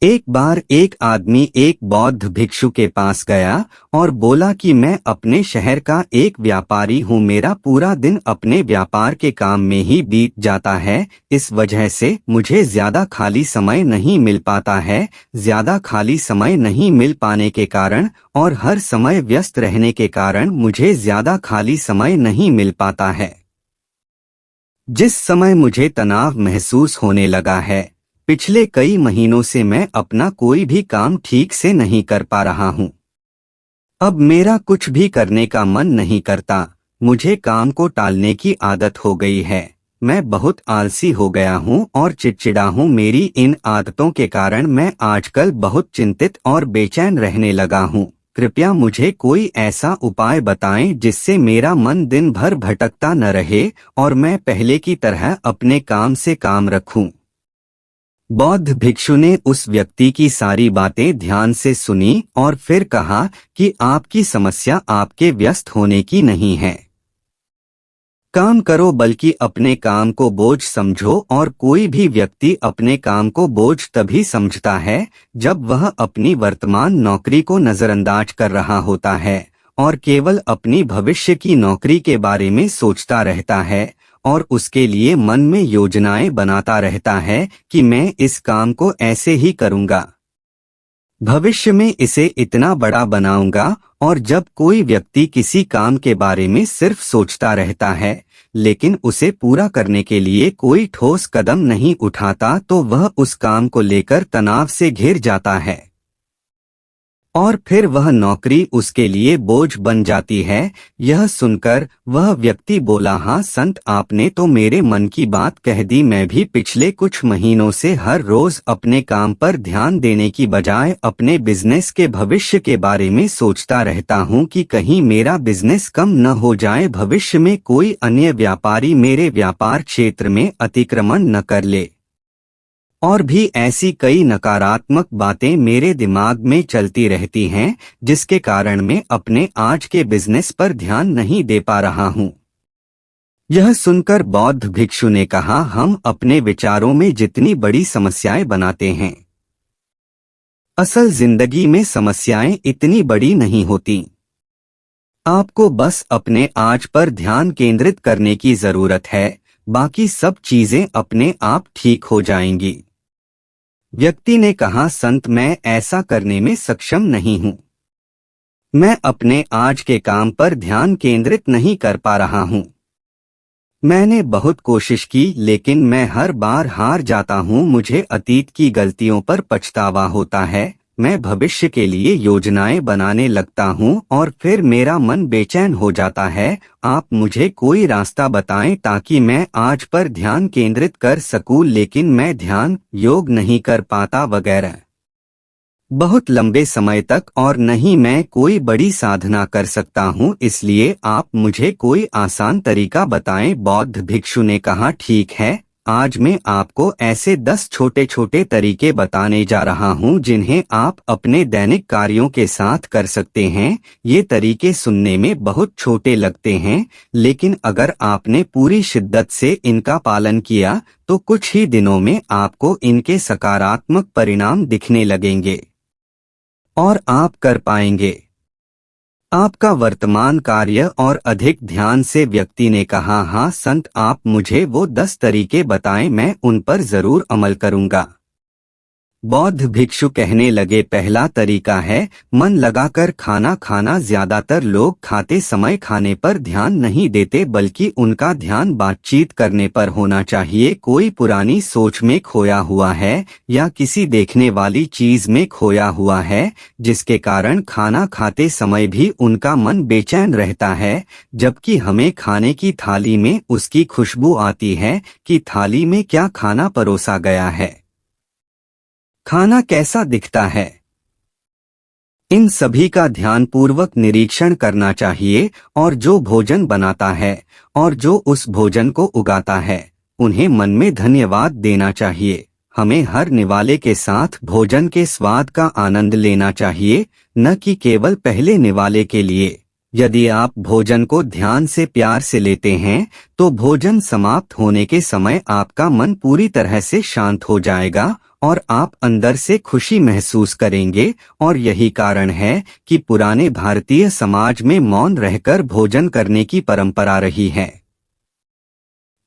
एक बार एक आदमी एक बौद्ध भिक्षु के पास गया और बोला कि मैं अपने शहर का एक व्यापारी हूँ, मेरा पूरा दिन अपने व्यापार के काम में ही बीत जाता है। इस वजह से मुझे ज्यादा खाली समय नहीं मिल पाता है। ज्यादा खाली समय नहीं मिल पाने के कारण और हर समय व्यस्त रहने के कारण मुझे ज्यादा खाली समय नहीं मिल पाता है। जिस समय मुझे तनाव महसूस होने लगा है, पिछले कई महीनों से मैं अपना कोई भी काम ठीक से नहीं कर पा रहा हूँ। अब मेरा कुछ भी करने का मन नहीं करता। मुझे काम को टालने की आदत हो गई है। मैं बहुत आलसी हो गया हूँ और चिड़चिड़ा हूँ। मेरी इन आदतों के कारण मैं आजकल बहुत चिंतित और बेचैन रहने लगा हूँ। कृपया मुझे कोई ऐसा उपाय बताएं जिससे मेरा मन दिन भर भटकता न रहे और मैं पहले की तरह अपने काम से काम रखूं। बौद्ध भिक्षु ने उस व्यक्ति की सारी बातें ध्यान से सुनी और फिर कहा कि आपकी समस्या आपके व्यस्त होने की नहीं है। काम करो, बल्कि अपने काम को बोझ समझो। और कोई भी व्यक्ति अपने काम को बोझ तभी समझता है जब वह अपनी वर्तमान नौकरी को नजरअंदाज कर रहा होता है और केवल अपनी भविष्य की नौकरी के बारे में सोचता रहता है और उसके लिए मन में योजनाएं बनाता रहता है कि मैं इस काम को ऐसे ही करूंगा, भविष्य में इसे इतना बड़ा बनाऊंगा। और जब कोई व्यक्ति किसी काम के बारे में सिर्फ सोचता रहता है लेकिन उसे पूरा करने के लिए कोई ठोस कदम नहीं उठाता तो वह उस काम को लेकर तनाव से घिर जाता है और फिर वह नौकरी उसके लिए बोझ बन जाती है। यह सुनकर वह व्यक्ति बोला, हाँ संत, आपने तो मेरे मन की बात कह दी। मैं भी पिछले कुछ महीनों से हर रोज अपने काम पर ध्यान देने की बजाय अपने बिजनेस के भविष्य के बारे में सोचता रहता हूँ कि कहीं मेरा बिजनेस कम न हो जाए, भविष्य में कोई अन्य व्यापारी मेरे व्यापार क्षेत्र में अतिक्रमण न कर ले। और भी ऐसी कई नकारात्मक बातें मेरे दिमाग में चलती रहती हैं जिसके कारण मैं अपने आज के बिजनेस पर ध्यान नहीं दे पा रहा हूँ। यह सुनकर बौद्ध भिक्षु ने कहा, हम अपने विचारों में जितनी बड़ी समस्याएं बनाते हैं, असल जिंदगी में समस्याएं इतनी बड़ी नहीं होती। आपको बस अपने आज पर ध्यान केंद्रित करने की जरूरत है, बाकी सब चीजें अपने आप ठीक हो जाएंगी। व्यक्ति ने कहा, संत, मैं ऐसा करने में सक्षम नहीं हूँ। मैं अपने आज के काम पर ध्यान केंद्रित नहीं कर पा रहा हूँ। मैंने बहुत कोशिश की लेकिन मैं हर बार हार जाता हूँ। मुझे अतीत की गलतियों पर पछतावा होता है। मैं भविष्य के लिए योजनाएं बनाने लगता हूँ और फिर मेरा मन बेचैन हो जाता है। आप मुझे कोई रास्ता बताएं ताकि मैं आज पर ध्यान केंद्रित कर सकूं, लेकिन मैं ध्यान योग नहीं कर पाता वगैरह, बहुत लंबे समय तक, और नहीं मैं कोई बड़ी साधना कर सकता हूँ। इसलिए आप मुझे कोई आसान तरीका बताएं। बौद्ध भिक्षु ने कहा, ठीक है, आज मैं आपको ऐसे 10 छोटे छोटे तरीके बताने जा रहा हूं जिन्हें आप अपने दैनिक कार्यों के साथ कर सकते हैं। ये तरीके सुनने में बहुत छोटे लगते हैं, लेकिन अगर आपने पूरी शिद्दत से इनका पालन किया तो कुछ ही दिनों में आपको इनके सकारात्मक परिणाम दिखने लगेंगे और आप कर पाएंगे आपका वर्तमान कार्य और अधिक ध्यान से। व्यक्ति ने कहा, हाँ संत, आप मुझे वो 10 तरीके बताएं, मैं उन पर जरूर अमल करूंगा। बौद्ध भिक्षु कहने लगे, पहला तरीका है मन लगाकर खाना खाना। ज्यादातर लोग खाते समय खाने पर ध्यान नहीं देते बल्कि उनका ध्यान बातचीत करने पर होना चाहिए। कोई पुरानी सोच में खोया हुआ है या किसी देखने वाली चीज में खोया हुआ है जिसके कारण खाना खाते समय भी उनका मन बेचैन रहता है, जबकि हमें खाने की थाली में उसकी खुशबू आती है कि थाली में क्या खाना परोसा गया है, खाना कैसा दिखता है। इन सभी का ध्यानपूर्वक निरीक्षण करना चाहिए और जो भोजन बनाता है और जो उस भोजन को उगाता है उन्हें मन में धन्यवाद देना चाहिए। हमें हर निवाले के साथ भोजन के स्वाद का आनंद लेना चाहिए, न कि केवल पहले निवाले के लिए। यदि आप भोजन को ध्यान से प्यार से लेते हैं तो भोजन समाप्त होने के समय आपका मन पूरी तरह से शांत हो जाएगा और आप अंदर से खुशी महसूस करेंगे। और यही कारण है कि पुराने भारतीय समाज में मौन रहकर भोजन करने की परंपरा रही है,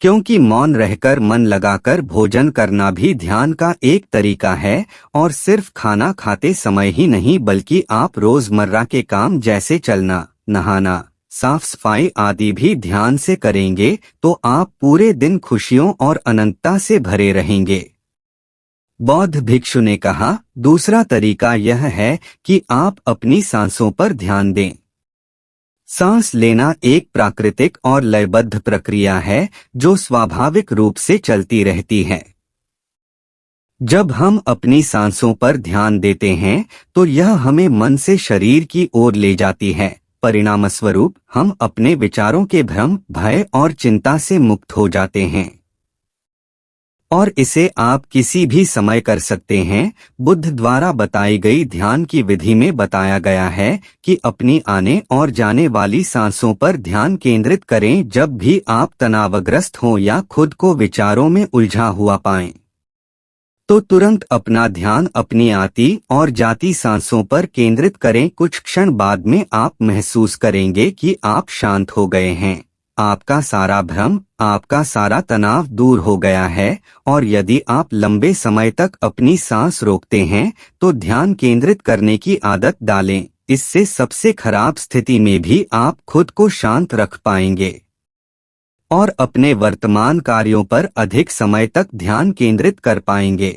क्योंकि मौन रहकर मन लगाकर भोजन करना भी ध्यान का एक तरीका है। और सिर्फ खाना खाते समय ही नहीं, बल्कि आप रोजमर्रा के काम जैसे चलना, नहाना, साफ सफाई आदि भी ध्यान से करेंगे तो आप पूरे दिन खुशियों और अनंतता से भरे रहेंगे। बौद्ध भिक्षु ने कहा, दूसरा तरीका यह है कि आप अपनी सांसों पर ध्यान दें। सांस लेना एक प्राकृतिक और लयबद्ध प्रक्रिया है जो स्वाभाविक रूप से चलती रहती है। जब हम अपनी सांसों पर ध्यान देते हैं तो यह हमें मन से शरीर की ओर ले जाती है। परिणामस्वरूप हम अपने विचारों के भ्रम, भय और चिंता से मुक्त हो जाते हैं। और इसे आप किसी भी समय कर सकते हैं। बुद्ध द्वारा बताई गई ध्यान की विधि में बताया गया है कि अपनी आने और जाने वाली सांसों पर ध्यान केंद्रित करें। जब भी आप तनावग्रस्त हों या खुद को विचारों में उलझा हुआ पाएं, तो तुरंत अपना ध्यान अपनी आती और जाती सांसों पर केंद्रित करें। कुछ क्षण बाद में आप महसूस करेंगे कि आप शांत हो गए हैं, आपका सारा भ्रम, आपका सारा तनाव दूर हो गया है। और यदि आप लंबे समय तक अपनी सांस रोकते हैं तो ध्यान केंद्रित करने की आदत डालें। इससे सबसे खराब स्थिति में भी आप खुद को शांत रख पाएंगे और अपने वर्तमान कार्यों पर अधिक समय तक ध्यान केंद्रित कर पाएंगे।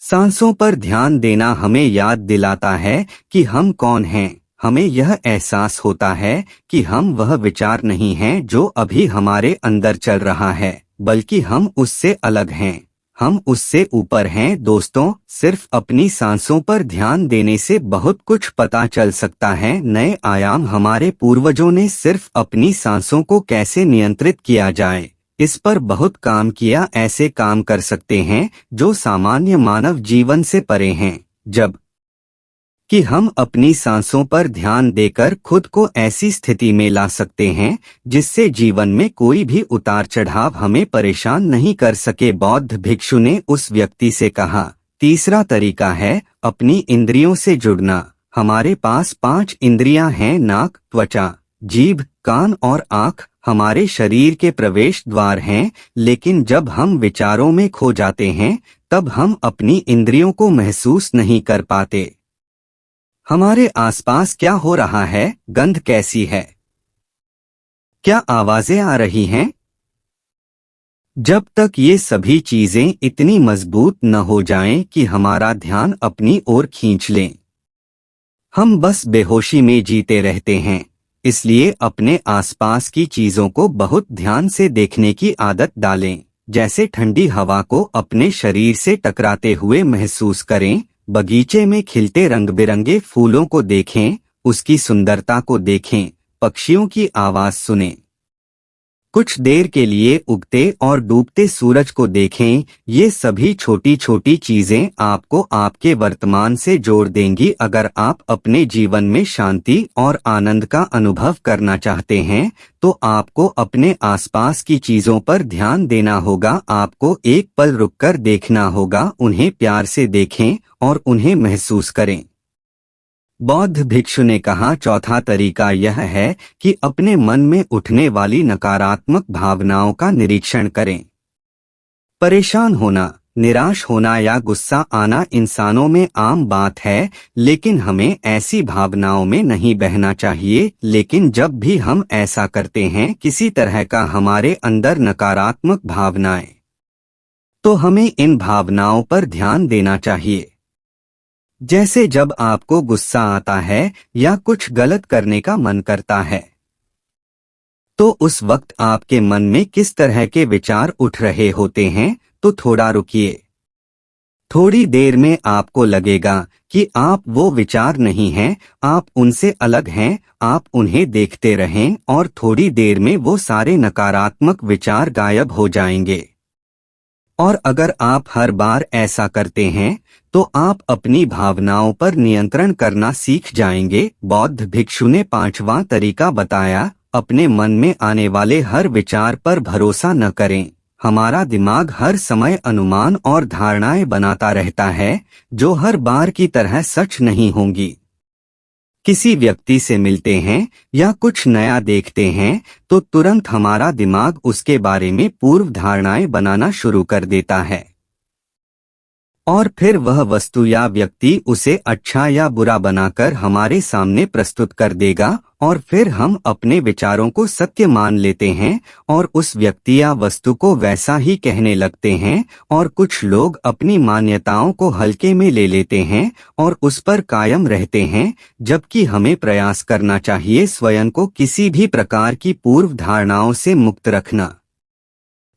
सांसों पर ध्यान देना हमें याद दिलाता है कि हम कौन हैं। हमें यह एहसास होता है कि हम वह विचार नहीं हैं जो अभी हमारे अंदर चल रहा है, बल्कि हम उससे अलग हैं, हम उससे ऊपर हैं। दोस्तों, सिर्फ अपनी सांसों पर ध्यान देने से बहुत कुछ पता चल सकता है। नए आयाम। हमारे पूर्वजों ने सिर्फ अपनी सांसों को कैसे नियंत्रित किया जाए, इस पर बहुत काम किया। ऐसे काम कर सकते हैं जो सामान्य मानव जीवन से परे हैं, जब कि हम अपनी सांसों पर ध्यान देकर खुद को ऐसी स्थिति में ला सकते हैं जिससे जीवन में कोई भी उतार चढ़ाव हमें परेशान नहीं कर सके। बौद्ध भिक्षु ने उस व्यक्ति से कहा, तीसरा तरीका है अपनी इंद्रियों से जुड़ना। हमारे पास 5 इंद्रियां हैं, नाक, त्वचा, जीभ, कान और आँख हमारे शरीर के प्रवेश द्वार हैं। लेकिन जब हम विचारों में खो जाते हैं तब हम अपनी इंद्रियों को महसूस नहीं कर पाते। हमारे आसपास क्या हो रहा है, गंध कैसी है, क्या आवाजें आ रही हैं, जब तक ये सभी चीजें इतनी मजबूत न हो जाएं कि हमारा ध्यान अपनी ओर खींच लें, हम बस बेहोशी में जीते रहते हैं। इसलिए अपने आसपास की चीजों को बहुत ध्यान से देखने की आदत डालें। जैसे ठंडी हवा को अपने शरीर से टकराते हुए महसूस करें, बगीचे में खिलते रंग बिरंगे फूलों को देखें, उसकी सुंदरता को देखें, पक्षियों की आवाज सुनें, कुछ देर के लिए उगते और डूबते सूरज को देखें। ये सभी छोटी छोटी चीजें आपको आपके वर्तमान से जोड़ देंगी। अगर आप अपने जीवन में शांति और आनंद का अनुभव करना चाहते हैं तो आपको अपने आसपास की चीजों पर ध्यान देना होगा। आपको एक पल रुककर देखना होगा, उन्हें प्यार से देखें और उन्हें महसूस करें। बौद्ध भिक्षु ने कहा, चौथा तरीका यह है कि अपने मन में उठने वाली नकारात्मक भावनाओं का निरीक्षण करें। परेशान होना, निराश होना या गुस्सा आना इंसानों में आम बात है, लेकिन हमें ऐसी भावनाओं में नहीं बहना चाहिए। लेकिन जब भी हम ऐसा करते हैं, किसी तरह का हमारे अंदर नकारात्मक भावनाएं, तो हमें इन भावनाओं पर ध्यान देना चाहिए। जैसे जब आपको गुस्सा आता है या कुछ गलत करने का मन करता है, तो उस वक्त आपके मन में किस तरह के विचार उठ रहे होते हैं, तो थोड़ा रुकिए। थोड़ी देर में आपको लगेगा कि आप वो विचार नहीं हैं, आप उनसे अलग हैं। आप उन्हें देखते रहें और थोड़ी देर में वो सारे नकारात्मक विचार गायब हो जाएंगे। और अगर आप हर बार ऐसा करते हैं तो आप अपनी भावनाओं पर नियंत्रण करना सीख जाएंगे। बौद्ध भिक्षु ने 5वां तरीका बताया, अपने मन में आने वाले हर विचार पर भरोसा न करें। हमारा दिमाग हर समय अनुमान और धारणाएं बनाता रहता है, जो हर बार की तरह सच नहीं होंगी। किसी व्यक्ति से मिलते हैं या कुछ नया देखते हैं तो तुरंत हमारा दिमाग उसके बारे में पूर्व धारणाएं बनाना शुरू कर देता है, और फिर वह वस्तु या व्यक्ति उसे अच्छा या बुरा बनाकर हमारे सामने प्रस्तुत कर देगा, और फिर हम अपने विचारों को सत्य मान लेते हैं और उस व्यक्ति या वस्तु को वैसा ही कहने लगते हैं। और कुछ लोग अपनी मान्यताओं को हल्के में ले लेते हैं और उस पर कायम रहते हैं, जबकि हमें प्रयास करना चाहिए स्वयं को किसी भी प्रकार की पूर्व धारणाओं से मुक्त रखना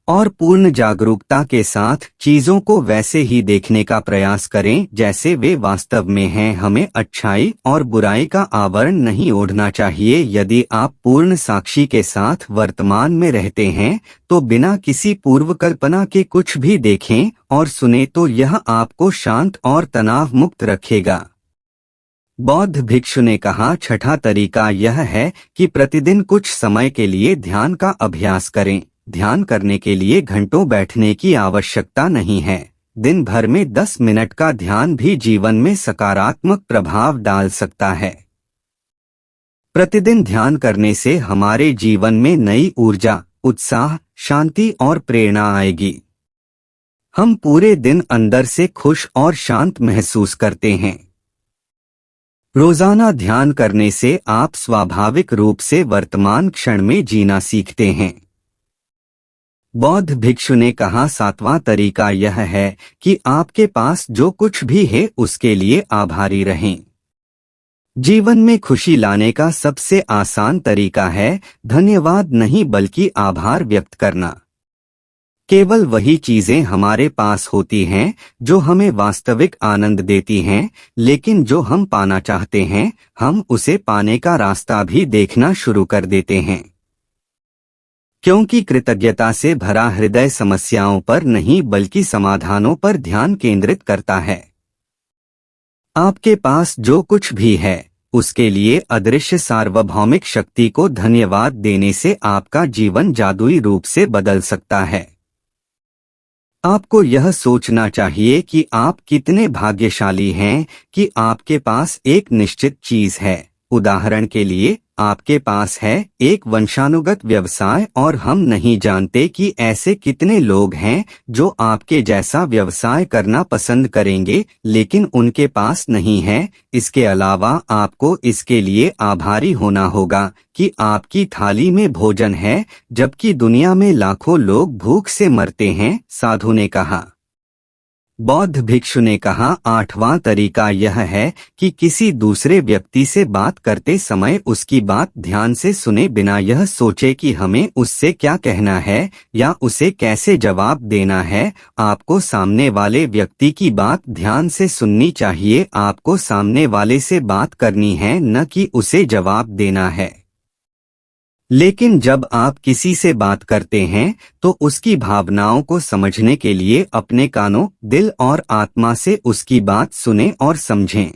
और पूर्ण जागरूकता के साथ चीजों को वैसे ही देखने का प्रयास करें जैसे वे वास्तव में हैं। हमें अच्छाई और बुराई का आवरण नहीं ओढ़ना चाहिए। यदि आप पूर्ण साक्षी के साथ वर्तमान में रहते हैं तो बिना किसी पूर्व कल्पना के कुछ भी देखें और सुने तो यह आपको शांत और तनाव मुक्त रखेगा। बौद्ध भिक्षु ने कहा, छठा तरीका यह है कि प्रतिदिन कुछ समय के लिए ध्यान का अभ्यास करें। ध्यान करने के लिए घंटों बैठने की आवश्यकता नहीं है। दिन भर में 10 मिनट का ध्यान भी जीवन में सकारात्मक प्रभाव डाल सकता है। प्रतिदिन ध्यान करने से हमारे जीवन में नई ऊर्जा, उत्साह, शांति और प्रेरणा आएगी। हम पूरे दिन अंदर से खुश और शांत महसूस करते हैं। रोजाना ध्यान करने से आप स्वाभाविक रूप से वर्तमान क्षण में जीना सीखते हैं। बौद्ध भिक्षु ने कहा, सातवां तरीका यह है कि आपके पास जो कुछ भी है उसके लिए आभारी रहें। जीवन में खुशी लाने का सबसे आसान तरीका है धन्यवाद नहीं बल्कि आभार व्यक्त करना। केवल वही चीजें हमारे पास होती हैं जो हमें वास्तविक आनंद देती हैं, लेकिन जो हम पाना चाहते हैं हम उसे पाने का रास्ता भी देखना शुरू कर देते हैं, क्योंकि कृतज्ञता से भरा हृदय समस्याओं पर नहीं बल्कि समाधानों पर ध्यान केंद्रित करता है। आपके पास जो कुछ भी है उसके लिए अदृश्य सार्वभौमिक शक्ति को धन्यवाद देने से आपका जीवन जादुई रूप से बदल सकता है। आपको यह सोचना चाहिए कि आप कितने भाग्यशाली हैं कि आपके पास एक निश्चित चीज है। उदाहरण के लिए, आपके पास है एक वंशानुगत व्यवसाय और हम नहीं जानते कि ऐसे कितने लोग हैं जो आपके जैसा व्यवसाय करना पसंद करेंगे, लेकिन उनके पास नहीं है। इसके अलावा आपको इसके लिए आभारी होना होगा कि आपकी थाली में भोजन है, जबकि दुनिया में लाखों लोग भूख से मरते हैं, साधु ने कहा। बौद्ध भिक्षु ने कहा, आठवां तरीका यह है कि किसी दूसरे व्यक्ति से बात करते समय उसकी बात ध्यान से सुने बिना यह सोचे कि हमें उससे क्या कहना है या उसे कैसे जवाब देना है। आपको सामने वाले व्यक्ति की बात ध्यान से सुननी चाहिए। आपको सामने वाले से बात करनी है, न कि उसे जवाब देना है। लेकिन जब आप किसी से बात करते हैं तो उसकी भावनाओं को समझने के लिए अपने कानों, दिल और आत्मा से उसकी बात सुनें और समझें।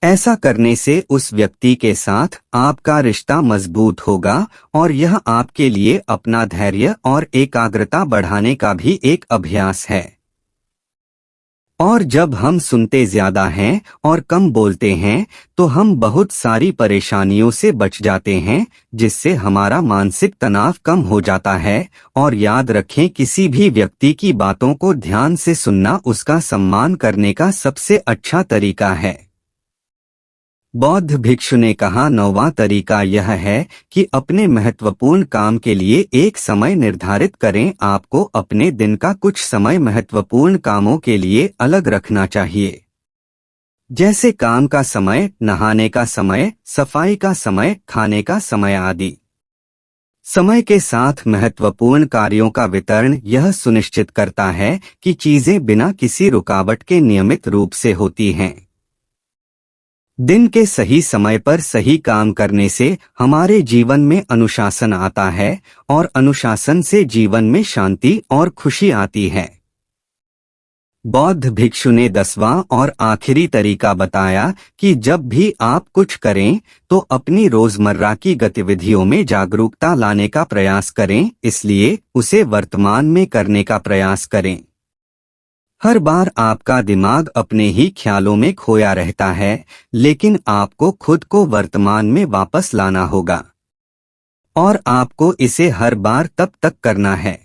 ऐसा करने से उस व्यक्ति के साथ आपका रिश्ता मजबूत होगा और यह आपके लिए अपना धैर्य और एकाग्रता बढ़ाने का भी एक अभ्यास है। और जब हम सुनते ज्यादा हैं और कम बोलते हैं तो हम बहुत सारी परेशानियों से बच जाते हैं, जिससे हमारा मानसिक तनाव कम हो जाता है। और याद रखें, किसी भी व्यक्ति की बातों को ध्यान से सुनना उसका सम्मान करने का सबसे अच्छा तरीका है। बौद्ध भिक्षु ने कहा, नौवां तरीका यह है कि अपने महत्वपूर्ण काम के लिए एक समय निर्धारित करें। आपको अपने दिन का कुछ समय महत्वपूर्ण कामों के लिए अलग रखना चाहिए, जैसे काम का समय, नहाने का समय, सफाई का समय, खाने का समय आदि। समय के साथ महत्वपूर्ण कार्यों का वितरण यह सुनिश्चित करता है कि चीजें बिना किसी रुकावट के नियमित रूप से होती हैं। दिन के सही समय पर सही काम करने से हमारे जीवन में अनुशासन आता है और अनुशासन से जीवन में शांति और खुशी आती है। बौद्ध भिक्षु ने 10वां और आखिरी तरीका बताया कि जब भी आप कुछ करें तो अपनी रोजमर्रा की गतिविधियों में जागरूकता लाने का प्रयास करें, इसलिए उसे वर्तमान में करने का प्रयास करें। हर बार आपका दिमाग अपने ही ख्यालों में खोया रहता है, लेकिन आपको खुद को वर्तमान में वापस लाना होगा और आपको इसे हर बार तब तक करना है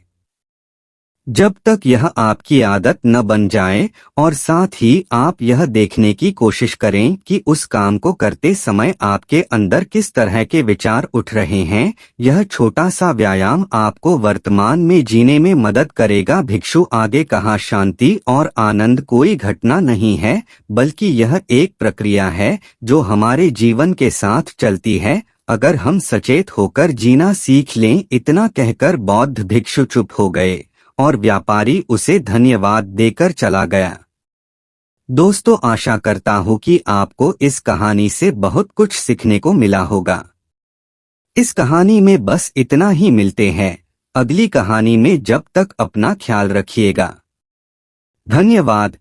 जब तक यह आपकी आदत न बन जाए, और साथ ही आप यह देखने की कोशिश करें कि उस काम को करते समय आपके अंदर किस तरह के विचार उठ रहे हैं। यह छोटा सा व्यायाम आपको वर्तमान में जीने में मदद करेगा। भिक्षु आगे कहा, शांति और आनंद कोई घटना नहीं है, बल्कि यह एक प्रक्रिया है जो हमारे जीवन के साथ चलती है, अगर हम सचेत होकर जीना सीख लें। इतना कहकर बौद्ध भिक्षु चुप हो गए और व्यापारी उसे धन्यवाद देकर चला गया। दोस्तों, आशा करता हूँ कि आपको इस कहानी से बहुत कुछ सीखने को मिला होगा। इस कहानी में बस इतना ही, मिलते हैं अगली कहानी में। जब तक अपना ख्याल रखिएगा। धन्यवाद।